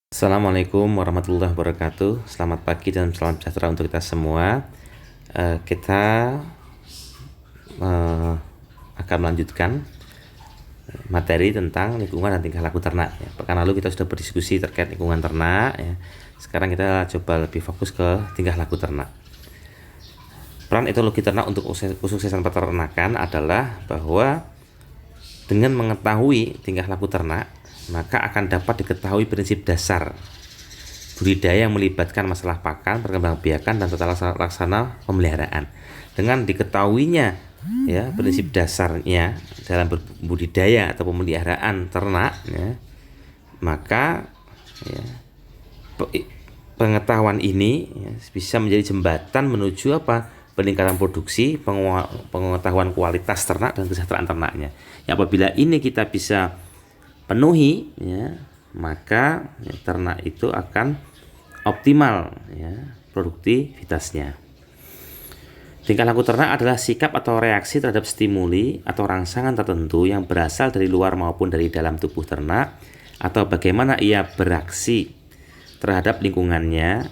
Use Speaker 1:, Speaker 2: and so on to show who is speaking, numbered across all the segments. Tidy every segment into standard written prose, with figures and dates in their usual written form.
Speaker 1: Assalamualaikum warahmatullahi wabarakatuh. Selamat pagi dan salam sejahtera untuk kita semua. Kita akan melanjutkan materi tentang lingkungan dan tingkah laku ternak. Pekan lalu kita sudah berdiskusi terkait lingkungan ternak. Sekarang kita coba lebih fokus ke tingkah laku ternak. Peran etologi ternak untuk kesuksesan peternakan adalah bahwa dengan mengetahui tingkah laku ternak, maka akan dapat diketahui prinsip dasar budidaya yang melibatkan masalah pakan, perkembangbiakan, dan tata laksana pemeliharaan. Dengan diketahuinya prinsip dasarnya dalam budidaya atau pemeliharaan ternak, maka pengetahuan ini bisa menjadi jembatan menuju peningkatan produksi, pengetahuan kualitas ternak dan kesejahteraan ternaknya. Apabila ini kita bisa penuhi, maka ternak itu akan optimal produktivitasnya. Tingkah laku ternak adalah sikap atau reaksi terhadap stimuli atau rangsangan tertentu yang berasal dari luar maupun dari dalam tubuh ternak, atau bagaimana ia beraksi terhadap lingkungannya.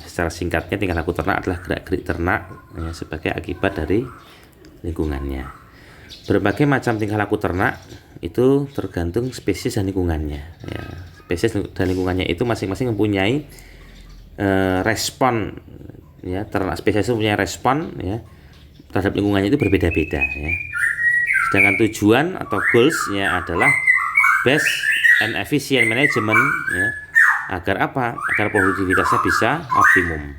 Speaker 1: Secara singkatnya, tingkah laku ternak adalah gerak-gerik ternak sebagai akibat dari lingkungannya. Berbagai macam tingkah laku ternak itu tergantung spesies dan lingkungannya. Spesies dan lingkungannya itu masing-masing mempunyai respon. Ternak spesies itu mempunyai respon terhadap lingkungannya itu berbeda-beda. Sedangkan tujuan atau goals-nya adalah best and efficient management, agar produktivitasnya bisa optimum.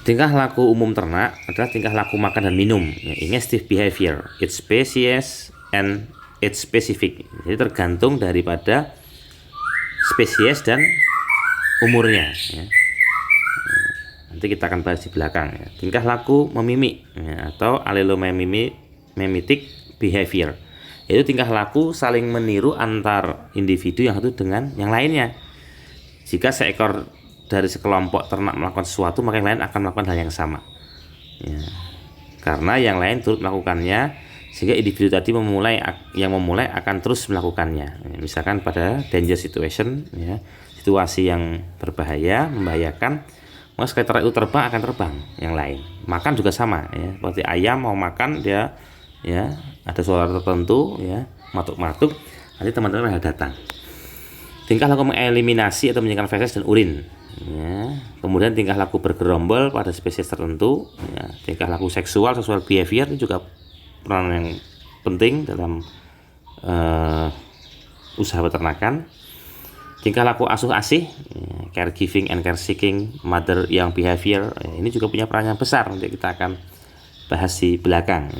Speaker 1: Tingkah laku umum ternak adalah tingkah laku makan dan minum, ingestive behavior, its species and its specific. Jadi tergantung daripada spesies dan umurnya. Nanti kita akan bahas di belakang. Tingkah laku memimik atau allelomimitic behavior, yaitu tingkah laku saling meniru antar individu yang satu dengan yang lainnya. Jika seekor dari sekelompok ternak melakukan sesuatu, maka yang lain akan melakukan hal yang sama. Karena yang lain turut melakukannya, sehingga individu tadi yang memulai akan terus melakukannya. Misalkan pada danger situation, situasi yang berbahaya, membahayakan, maka sekali ternak itu terbang akan terbang yang lain. Makan juga sama, seperti ayam mau makan, dia ada suara tertentu, matuk-matuk, nanti teman-teman akan datang. Tingkah laku mengeliminasi atau menyingkirkan feses dan urin. Kemudian tingkah laku bergerombol pada spesies tertentu. Tingkah laku sexual behavior ini juga peran yang penting dalam usaha peternakan. Tingkah laku asuh-asih, caregiving and care seeking, mother young behavior, ini juga punya peran yang besar, nanti kita akan bahas di belakang.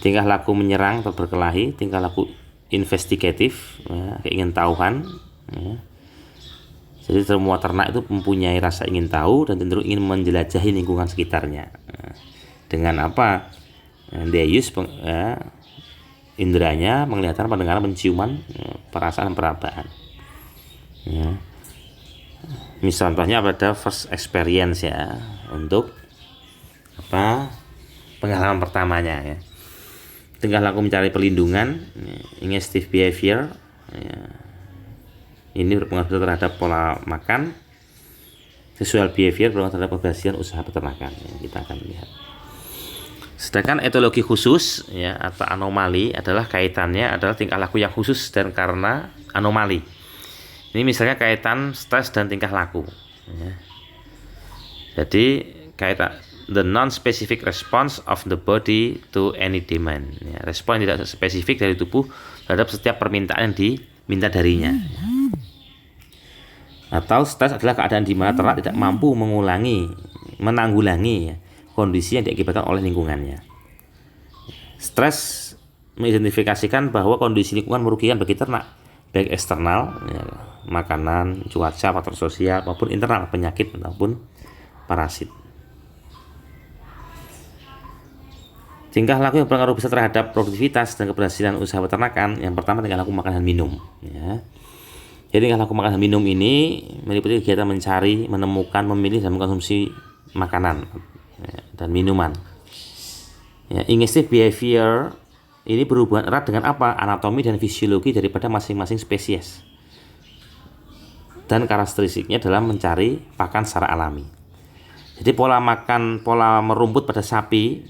Speaker 1: Tingkah laku menyerang atau berkelahi, tingkah laku investigatif, keingintahuan. Jadi semua ternak itu mempunyai rasa ingin tahu dan cenderung ingin menjelajahi lingkungan sekitarnya. Dengan apa? Dia use indranya, penglihatan, pendengaran, penciuman, perasaan, perabaan. Misal contohnya pada first experience untuk pengalaman pertamanya. Tingkah laku mencari perlindungan, ingestive behavior, ini berpengaruh terhadap pola makan. Sexual behavior berpengaruh terhadap keberhasilan usaha peternakan. Kita akan lihat. Sedangkan etologi khusus atau anomali adalah kaitannya adalah tingkah laku yang khusus dan karena anomali. Ini misalnya kaitan stres dan tingkah laku. Jadi kaitan the non-specific response of the body to any demand. Respon yang tidak spesifik dari tubuh terhadap setiap permintaan yang diminta darinya. Atau stres adalah keadaan di mana ternak tidak mampu menanggulangi kondisi yang diakibatkan oleh lingkungannya. Stres mengidentifikasikan bahwa kondisi lingkungan merugikan bagi ternak, baik eksternal, makanan, cuaca, faktor sosial, maupun internal, penyakit ataupun parasit. Tingkah laku yang berpengaruh besar terhadap produktivitas dan keberhasilan usaha peternakan, yang pertama tingkah laku makan dan minum. Jadi tingkah laku makan dan minum ini meliputi kegiatan mencari, menemukan, memilih, dan mengkonsumsi makanan dan minuman. Ingestive behavior ini berhubungan erat dengan anatomi dan fisiologi daripada masing-masing spesies. dan karakteristiknya dalam mencari pakan secara alami. Jadi pola merumput pada sapi,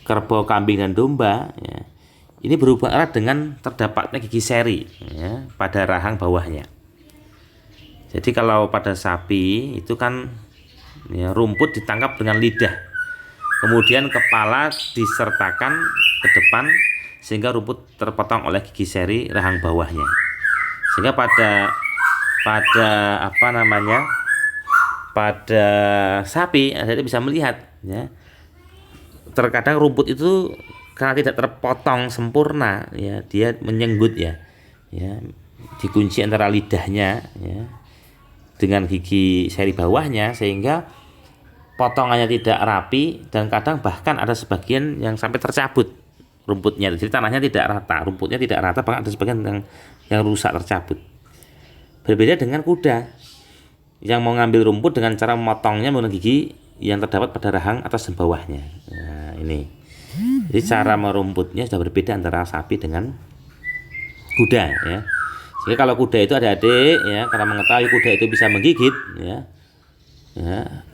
Speaker 1: kerbau, kambing, dan domba ya, ini berhubungan erat dengan terdapatnya gigi seri ya, pada rahang bawahnya. Jadi kalau pada sapi itu kan ya, rumput ditangkap dengan lidah, kemudian kepala disertakan ke depan sehingga rumput terpotong oleh gigi seri rahang bawahnya. Sehingga pada sapi Anda bisa melihat ya, terkadang rumput itu karena tidak terpotong sempurna ya, dia menyenggut ya, dikunci antara lidahnya ya dengan gigi seri bawahnya, sehingga potongannya tidak rapi dan kadang bahkan ada sebagian yang sampai tercabut rumputnya. Jadi tanahnya tidak rata, rumputnya tidak rata, bahkan ada sebagian yang rusak, tercabut. Berbeda dengan kuda yang mau ngambil rumput dengan cara memotongnya menggunakan gigi yang terdapat pada rahang atas dan bawahnya. Nah, ini. Jadi cara merumputnya sudah berbeda antara sapi dengan kuda ya. Jadi kalau kuda itu adik-adik ya, karena mengetahui kuda itu bisa menggigit ya,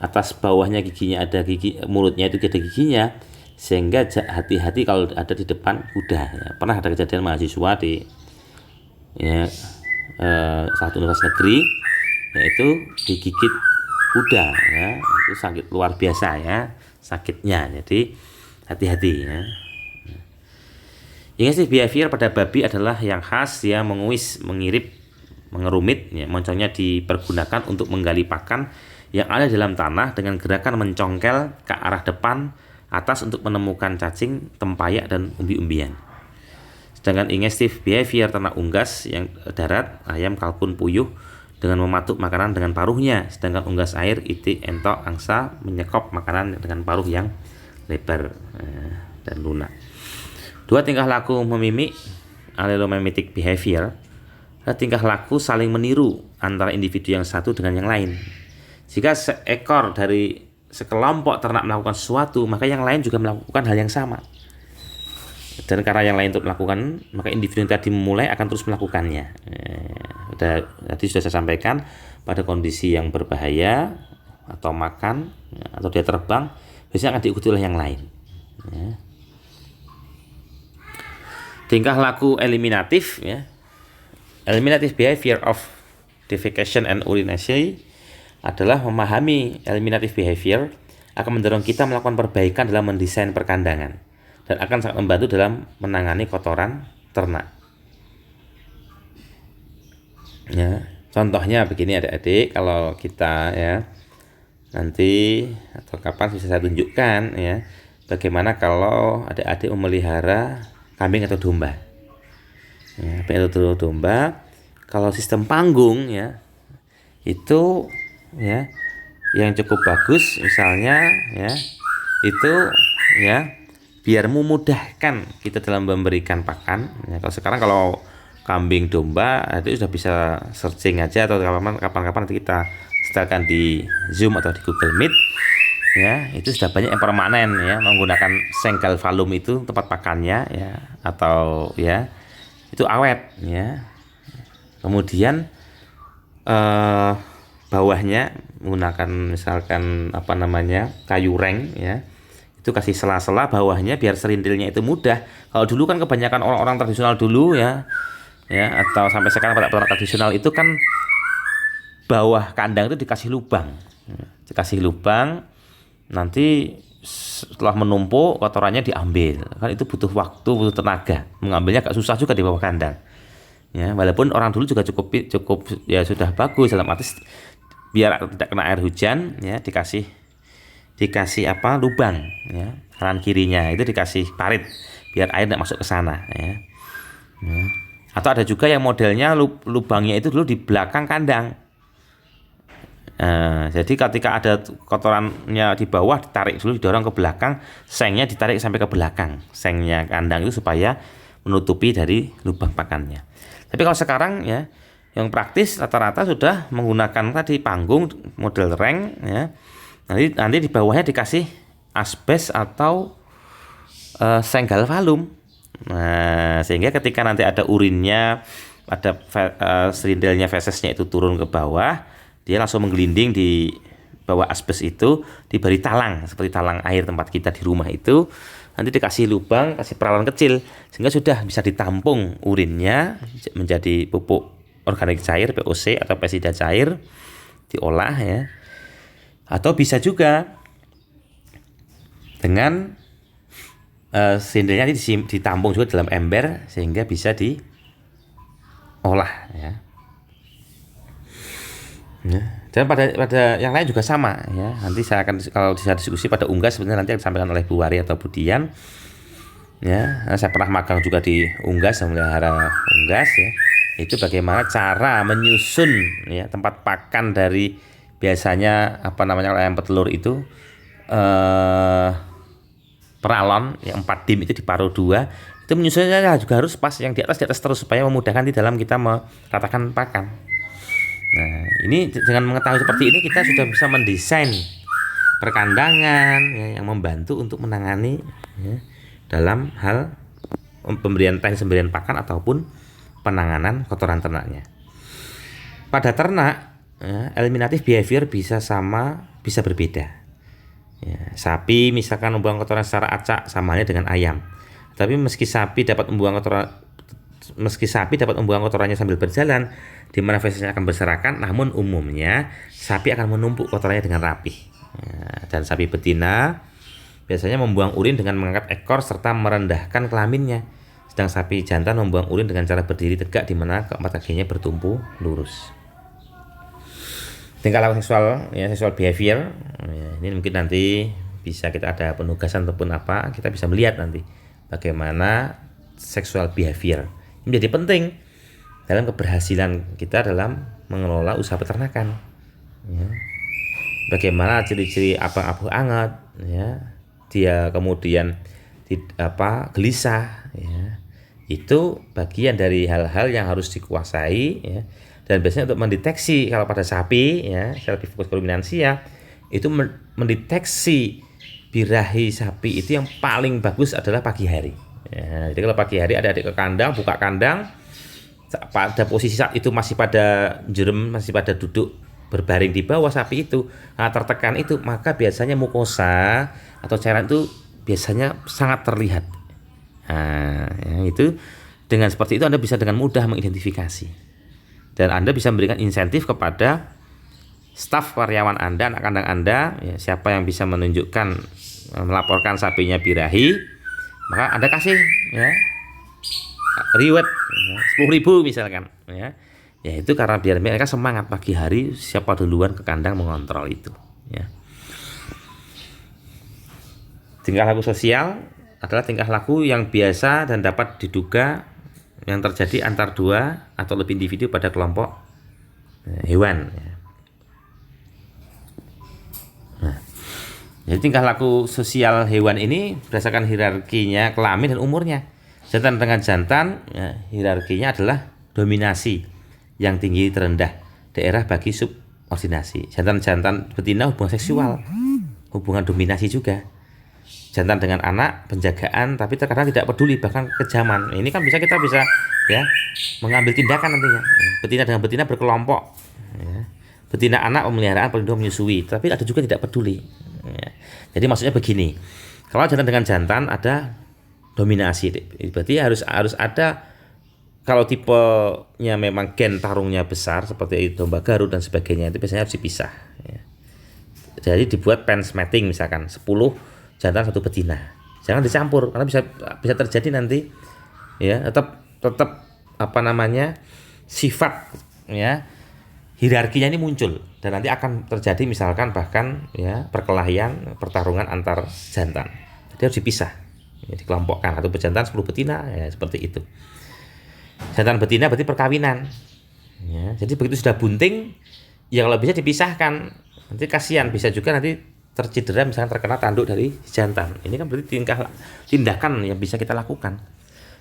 Speaker 1: atas bawahnya giginya ada gigi, mulutnya itu ada giginya, sehingga hati-hati kalau ada di depan kuda ya. Pernah ada kejadian mahasiswa di satu universitas negeri, yaitu digigit kuda ya, itu sakit luar biasa ya sakitnya. Jadi hati-hati ya. Ingestive behavior pada babi adalah yang khas ya, menguis, mengirip, mengerumit ya, moncongnya dipergunakan untuk menggali pakan yang ada dalam tanah dengan gerakan mencongkel ke arah depan atas untuk menemukan cacing, tempayak, dan umbi-umbian. Sedangkan ingestive behavior ternak unggas yang darat, ayam, kalkun, puyuh, dengan mematuk makanan dengan paruhnya, sedangkan unggas air, itik, entok, angsa menyekop makanan dengan paruh yang lebar dan lunak. Dua tingkah laku memimik, allelomimetic behavior, adalah tingkah laku saling meniru antara individu yang satu dengan yang lain. Jika seekor dari sekelompok ternak melakukan sesuatu, maka yang lain juga melakukan hal yang sama. Dan karena yang lain untuk melakukan, maka individu yang tadi memulai akan terus melakukannya. Tadi sudah saya sampaikan, pada kondisi yang berbahaya atau makan atau dia terbang, biasanya akan diikuti oleh yang lain. Tingkah laku eliminatif ya. Eliminative behavior of defecation and urination adalah memahami eliminative behavior akan mendorong kita melakukan perbaikan dalam mendesain perkandangan dan akan sangat membantu dalam menangani kotoran ternak. Ya, contohnya begini adik-adik, kalau kita ya nanti atau kapan bisa saya tunjukkan ya, bagaimana kalau adik-adik memelihara kambing atau domba. Ya, kambing atau domba, kalau sistem panggung ya, itu ya yang cukup bagus misalnya ya, itu ya biar memudahkan kita dalam memberikan pakan ya. Kalau sekarang kalau kambing domba itu sudah bisa searching aja, atau kapan-kapan nanti kita setelkan di Zoom atau di Google Meet ya, itu sudah banyak yang permanen ya, menggunakan senggal valum itu tempat pakannya ya, atau ya itu awet ya. Kemudian bawahnya menggunakan misalkan kayu reng ya, itu kasih sela-sela bawahnya biar serintilnya itu mudah. Kalau dulu kan kebanyakan orang-orang tradisional dulu ya, atau sampai sekarang pada tradisional itu kan bawah kandang itu dikasih lubang, nanti setelah menumpuk kotorannya diambil. Kan itu butuh waktu, butuh tenaga, mengambilnya agak susah juga di bawah kandang ya. Walaupun orang dulu juga cukup ya sudah bagus dalam arti biar tidak kena air hujan ya, dikasih lubang ya, kanan kirinya itu dikasih parit biar air tidak masuk ke sana ya. Atau ada juga yang modelnya lubangnya itu dulu di belakang kandang. Jadi ketika ada kotorannya di bawah, ditarik dulu, didorong ke belakang, sengnya ditarik sampai ke belakang, sengnya kandang itu, supaya menutupi dari lubang pakannya. Tapi kalau sekarang ya, yang praktis rata-rata sudah menggunakan tadi panggung model reng ya. Nanti di bawahnya dikasih asbes atau senggal valum. Nah, sehingga ketika nanti ada urinnya serintilnya fesesnya itu turun ke bawah, dia langsung menggelinding di bawah asbes itu, diberi talang seperti talang air tempat kita di rumah itu. Nanti dikasih lubang, kasih peralan kecil sehingga sudah bisa ditampung urinnya menjadi pupuk organik cair POC atau pestisida cair, diolah ya. Atau bisa juga dengan serintilnya ditampung juga dalam ember sehingga bisa diolah ya. Dan pada yang lain juga sama ya. Nanti saya akan, kalau bisa diskusi pada unggas, sebenarnya nanti akan disampaikan oleh Bu Wari atau Bu Dian ya. Saya pernah magang juga di unggas, memelihara unggas ya. Itu bagaimana cara menyusun ya tempat pakan dari biasanya kalau ayam petelur itu peralon yang 4 dim itu diparuh 2, itu menyusunnya juga harus pas, yang di atas terus supaya memudahkan di dalam kita meratakan pakan. Nah, ini dengan mengetahui seperti ini kita sudah bisa mendesain perkandangan ya, yang membantu untuk menangani ya, dalam hal pemberian pakan ataupun penanganan kotoran ternaknya. Pada ternak ya, eliminatif behavior bisa sama, bisa berbeda ya. Sapi misalkan membuang kotoran secara acak, sama halnya dengan ayam. Tapi meski sapi dapat membuang kotorannya sambil berjalan, di mana fesesnya akan berserakan, namun umumnya sapi akan menumpuk kotorannya dengan rapih ya. Dan sapi betina biasanya membuang urin dengan mengangkat ekor serta merendahkan kelaminnya, sedang sapi jantan membuang urin dengan cara berdiri tegak di mana keempat kakinya bertumpu lurus. Tingkah laku seksual ya, seksual behavior ya, ini mungkin nanti bisa kita ada penugasan ataupun apa, kita bisa melihat nanti bagaimana seksual behavior ini menjadi penting dalam keberhasilan kita dalam mengelola usaha peternakan ya. Bagaimana ciri-ciri abang-abang anget ya, dia kemudian gelisah ya, itu bagian dari hal-hal yang harus dikuasai ya. Dan biasanya untuk mendeteksi, kalau pada sapi ya, secara bifurus dominansia itu mendeteksi birahi sapi itu yang paling bagus adalah pagi hari ya. Jadi kalau pagi hari adik-adik ke kandang, buka kandang, pada posisi saat itu masih pada jerem, masih pada duduk berbaring di bawah sapi itu, tertekan itu, maka biasanya mukosa atau cairan itu biasanya sangat terlihat. Nah, ya, itu dengan seperti itu Anda bisa dengan mudah mengidentifikasi, dan Anda bisa memberikan insentif kepada staf karyawan Anda, anak kandang Anda ya, siapa yang bisa menunjukkan melaporkan sapinya birahi, maka Anda kasih ya reward ya, 10.000 misalkan ya. Ya itu karena biar mereka semangat pagi hari siapa duluan ke kandang mengontrol itu ya. Tingkah laku sosial adalah tingkah laku yang biasa dan dapat diduga yang terjadi antar dua atau lebih individu pada kelompok hewan ya. Nah, jadi tingkah laku sosial hewan ini berdasarkan hierarkinya kelamin dan umurnya. Jantan dengan jantan ya, hierarkinya adalah dominasi yang tinggi terendah, daerah bagi subordinasi. Jantan-jantan betina hubungan seksual, hubungan dominasi juga. Jantan dengan anak penjagaan, tapi terkadang tidak peduli, bahkan kejaman. Ini kan kita bisa ya mengambil tindakan nantinya. Betina dengan betina berkelompok ya. Betina anak pemeliharaan, pelindung, menyusui, tapi ada juga tidak peduli ya. Jadi maksudnya begini, kalau jantan dengan jantan ada dominasi, berarti harus ada, kalau tipenya memang gen tarungnya besar seperti domba Garut dan sebagainya, itu biasanya harus dipisah ya. Jadi dibuat pens mating misalkan 10 jantan 1 betina, jangan dicampur karena bisa terjadi nanti ya tetap sifat ya hierarkinya ini muncul, dan nanti akan terjadi misalkan bahkan ya perkelahian, pertarungan antar jantan. Jadi harus dipisah ya, dikelompokkan, atau berjantan 10 betina ya, seperti itu. Jantan betina berarti perkawinan ya. Jadi begitu sudah bunting ya kalau bisa dipisahkan, nanti kasihan, bisa juga nanti tercedera misalnya terkena tanduk dari jantan. Ini kan berarti tindakan yang bisa kita lakukan.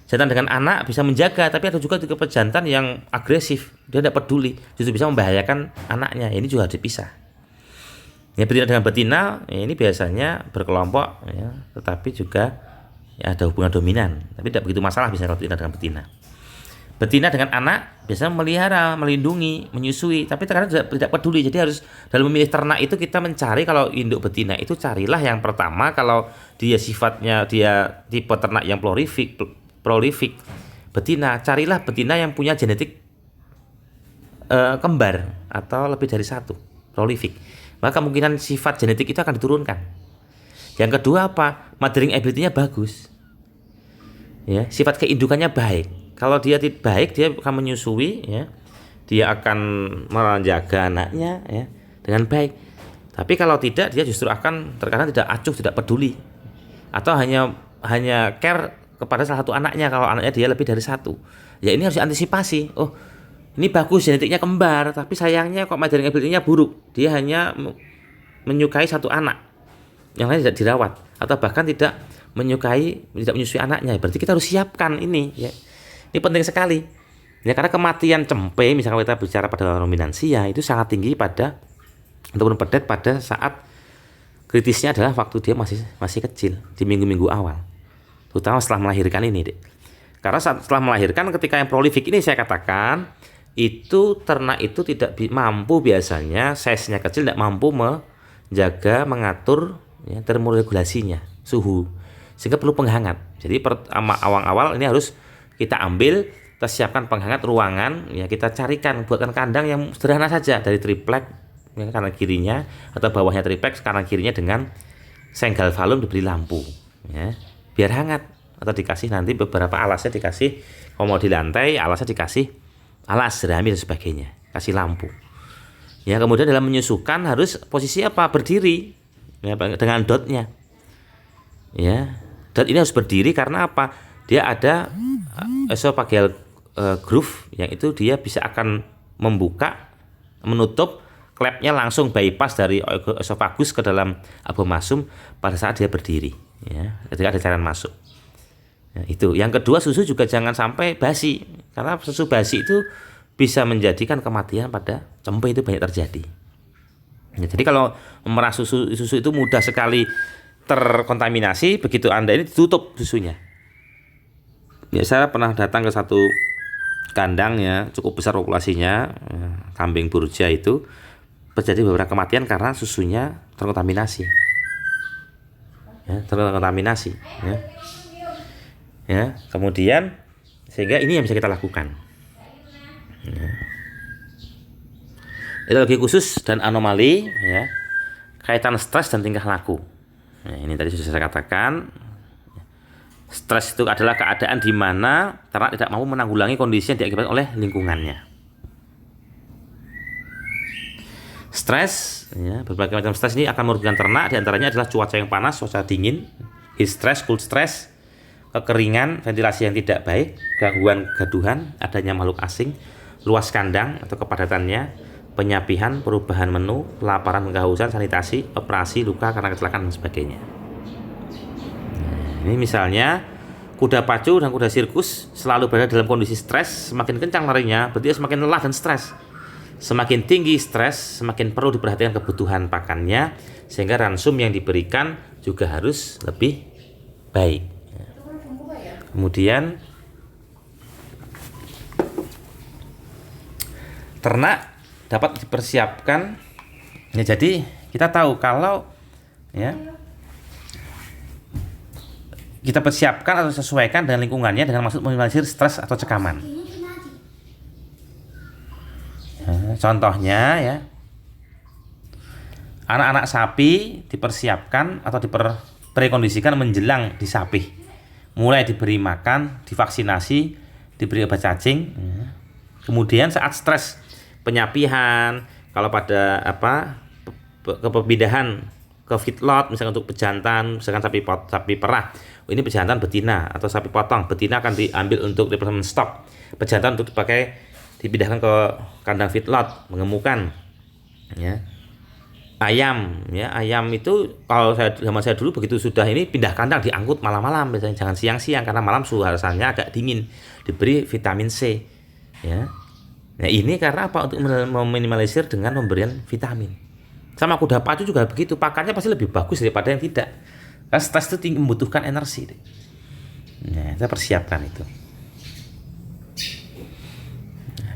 Speaker 1: Jantan dengan anak bisa menjaga, tapi ada juga tipe jantan yang agresif, dia tidak peduli, justru bisa membahayakan anaknya. Ini juga harus dipisah. Ya, betina dengan betina ya, ini biasanya berkelompok ya, tetapi juga ya, ada hubungan dominan, tapi tidak begitu masalah bisa kalau betina dengan betina. Betina dengan anak biasanya melihara, melindungi, menyusui, tapi terkadang tidak peduli. Jadi harus dalam memilih ternak itu kita mencari, kalau induk betina itu carilah yang pertama, kalau dia sifatnya dia tipe ternak yang prolifik betina, carilah betina yang punya genetik kembar atau lebih dari satu, prolifik. Maka kemungkinan sifat genetik itu akan diturunkan. Yang kedua apa? Mothering ability-nya bagus. Ya, sifat keindukannya baik. Kalau dia baik, dia akan menyusui, ya, dia akan menjaga anaknya, ya, dengan baik. Tapi kalau tidak, dia justru akan terkadang tidak acuh, tidak peduli, atau hanya care kepada salah satu anaknya kalau anaknya dia lebih dari satu. Ya ini harus diantisipasi. Oh, ini bagus genetiknya kembar, tapi sayangnya kok mothering ability-nya buruk. Dia hanya menyukai satu anak, yang lain tidak dirawat, atau bahkan tidak menyusui anaknya. Berarti kita harus siapkan ini, ya. Ini penting sekali. Ya, karena kematian cempe, misalnya kita bicara pada ruminansia, itu sangat tinggi ataupun pedet pada saat kritisnya adalah waktu dia masih kecil, di minggu-minggu awal. Terutama setelah melahirkan ini, Dek. Karena setelah melahirkan, ketika yang prolifik ini saya katakan, itu ternak itu tidak mampu, biasanya size-nya kecil, tidak mampu menjaga, mengatur, ya, termoregulasinya, suhu. Sehingga perlu penghangat. Jadi awal-awal ini harus kita ambil, kita siapkan penghangat ruangan, ya, kita carikan, buatkan kandang yang sederhana saja, dari triplek, ya, kanan kirinya, atau bawahnya triplek, kanan kirinya dengan senggal valum, diberi lampu, ya, biar hangat. Atau dikasih nanti beberapa alasnya, dikasih, kalau mau di lantai alasnya dikasih alas jerami dan sebagainya, kasih lampu. Ya, kemudian dalam menyusukan harus posisi apa? Berdiri, ya, dengan dotnya. Ya, dot ini harus berdiri karena apa? Dia ada esophageal groove, yang itu dia bisa akan membuka, menutup klepnya, langsung bypass dari esophagus ke dalam abomasum pada saat dia berdiri, ya, ketika ada cairan masuk. Ya, itu. Yang kedua, susu juga jangan sampai basi, karena susu basi itu bisa menjadikan kematian pada cempe, itu banyak terjadi. Ya, jadi kalau memerah susu itu mudah sekali terkontaminasi. Begitu Anda ini ditutup susunya. Ya, saya pernah datang ke satu kandang, ya, cukup besar populasinya, ya, kambing Burja itu terjadi beberapa kematian karena susunya terkontaminasi. Ya, terkontaminasi. Ya. Ya, kemudian sehingga ini yang bisa kita lakukan. Ya. Etiologi khusus dan anomali, ya, kaitan stres dan tingkah laku. Nah, ini tadi sudah saya katakan. Stres itu adalah keadaan di mana ternak tidak mampu menanggulangi kondisi yang diakibatkan oleh lingkungannya. Stres, ya, berbagai macam stres ini akan merugikan ternak. Di antaranya adalah cuaca yang panas, cuaca dingin, heat stress, cold stress, kekeringan, ventilasi yang tidak baik, gangguan gaduhan, adanya makhluk asing, luas kandang atau kepadatannya, penyapihan, perubahan menu, kelaparan, kehausan, sanitasi, operasi, luka karena kecelakaan dan sebagainya. Ini misalnya kuda pacu dan kuda sirkus selalu berada dalam kondisi stres, semakin kencang larinya, berarti dia semakin lelah dan stres. Semakin tinggi stres, semakin perlu diperhatikan kebutuhan pakannya, sehingga ransum yang diberikan juga harus lebih baik. Kemudian ternak dapat dipersiapkan, ya, jadi kita tahu kalau, ya, kita persiapkan atau sesuaikan dengan lingkungannya dengan maksud meminimalisir stres atau cekaman. Nah, contohnya, ya, anak-anak sapi dipersiapkan atau diperkondisikan menjelang disapih, mulai diberi makan, divaksinasi, diberi obat cacing. Kemudian saat stres penyapihan, kalau pada kepindahan ke feedlot, misalkan untuk pejantan, misalkan sapi perah, ini pejantan betina atau sapi potong, betina akan diambil untuk replacement stock, pejantan untuk dipakai dipindahkan ke kandang feedlot, mengemukan, ya. Ayam, ya, ayam itu kalau zaman saya dulu begitu sudah ini pindah kandang diangkut malam-malam, biasanya jangan siang-siang karena malam suasananya agak dingin, diberi vitamin C, ya. Nah, ini karena apa? Untuk meminimalisir dengan pemberian vitamin. Sama kuda pacu juga begitu, pakannya pasti lebih bagus daripada yang tidak. Karena stres itu membutuhkan energi. Nah, kita persiapkan itu.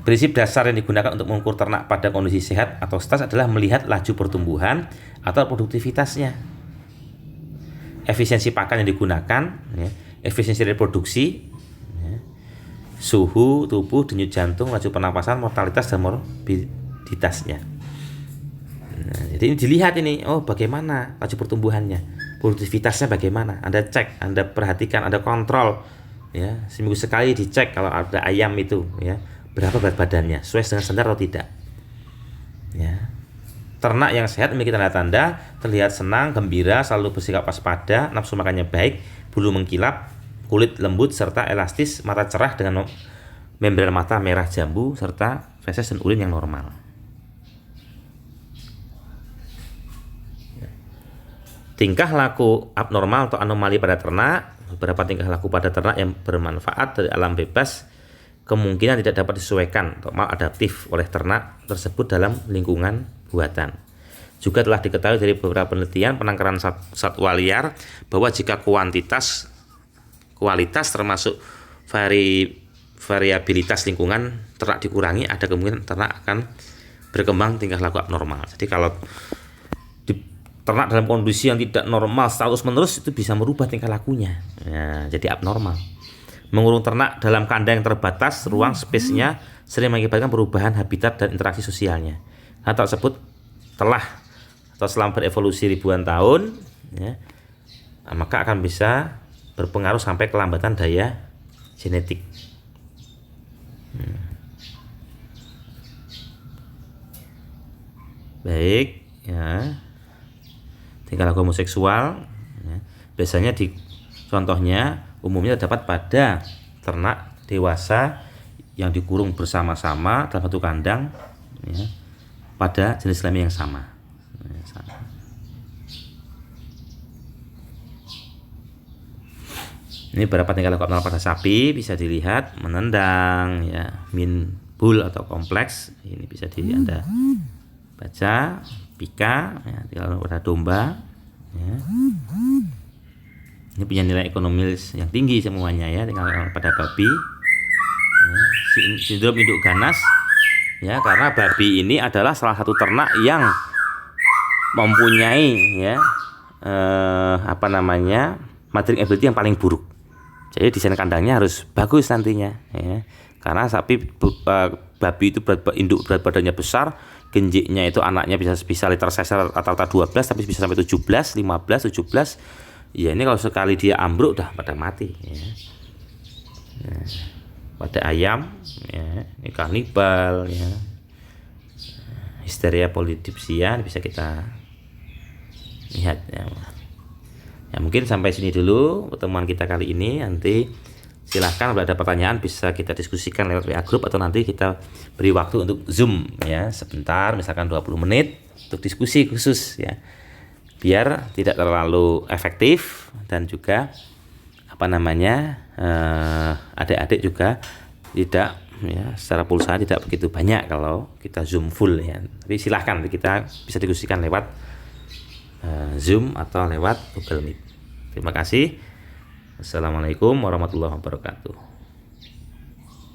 Speaker 1: Prinsip dasar yang digunakan untuk mengukur ternak pada kondisi sehat atau stres adalah melihat laju pertumbuhan atau produktivitasnya, efisiensi pakan yang digunakan, ya, efisiensi reproduksi, ya, suhu tubuh, denyut jantung, laju pernapasan, mortalitas dan morbiditasnya. Nah, jadi ini dilihat ini, oh bagaimana laju pertumbuhannya, produktivitasnya bagaimana, Anda cek, Anda perhatikan, Anda kontrol, ya, seminggu sekali dicek kalau ada ayam itu, ya, berapa berat badannya, sesuai dengan standar atau tidak, ya. Ternak yang sehat memiliki tanda-tanda terlihat senang, gembira, selalu bersikap waspada, nafsu makannya baik, bulu mengkilap, kulit lembut serta elastis, mata cerah dengan membran mata merah jambu serta feses dan urin yang normal. Tingkah laku abnormal atau anomali pada ternak. Beberapa tingkah laku pada ternak yang bermanfaat dari alam bebas kemungkinan tidak dapat disesuaikan atau maladaptif oleh ternak tersebut dalam lingkungan buatan. Juga telah diketahui dari beberapa penelitian penangkaran satwa liar bahwa jika kualitas termasuk variabilitas lingkungan ternak dikurangi, ada kemungkinan ternak akan berkembang tingkah laku abnormal. Jadi kalau ternak dalam kondisi yang tidak normal terus menerus itu bisa merubah tingkah lakunya, ya, jadi abnormal. Mengurung ternak dalam kandang yang terbatas ruang space-nya sering mengakibatkan perubahan habitat dan interaksi sosialnya. Hal tersebut telah atau selama berevolusi ribuan tahun, ya, maka akan bisa berpengaruh sampai kelambatan daya genetik. Baik, ya. Tingkah laku homoseksual, ya, biasanya contohnya umumnya terdapat pada ternak dewasa yang dikurung bersama-sama dalam satu kandang, ya, pada jenis kelamin yang sama. Ini beberapa tingkah laku abnormal pada sapi bisa dilihat, menendang, ya, mean bull atau kompleks. Ini bisa Anda baca, pika, ya, tingkah laku pada domba, ya. Ini punya nilai ekonomis yang tinggi semuanya, ya, tinggal pada babi, ya, sindrom induk ganas, ya, karena babi ini adalah salah satu ternak yang mempunyai, ya, mothering ability yang paling buruk. Jadi desain kandangnya harus bagus nantinya, ya, karena babi itu induk berat badannya besar, genjiknya itu anaknya bisa liter sesar rata-rata 12 tapi bisa sampai 17, 15, 17. Ya, ini kalau sekali dia ambruk udah pada mati, ya. Nah, pada ayam, ya, ini kanibal, ya, histeria polidipsia bisa kita lihat, ya. Ya, mungkin sampai sini dulu pertemuan kita kali ini. Nanti silahkan kalau ada pertanyaan bisa kita diskusikan lewat WA group atau nanti kita beri waktu untuk Zoom, ya, sebentar, misalkan 20 menit untuk diskusi khusus, ya, biar tidak terlalu efektif dan juga adik-adik juga tidak, ya, secara pulsa tidak begitu banyak kalau kita Zoom full, ya. Tapi silahkan kita bisa diskusikan lewat Zoom atau lewat Google Meet. Terima kasih. Assalamualaikum warahmatullahi wabarakatuh.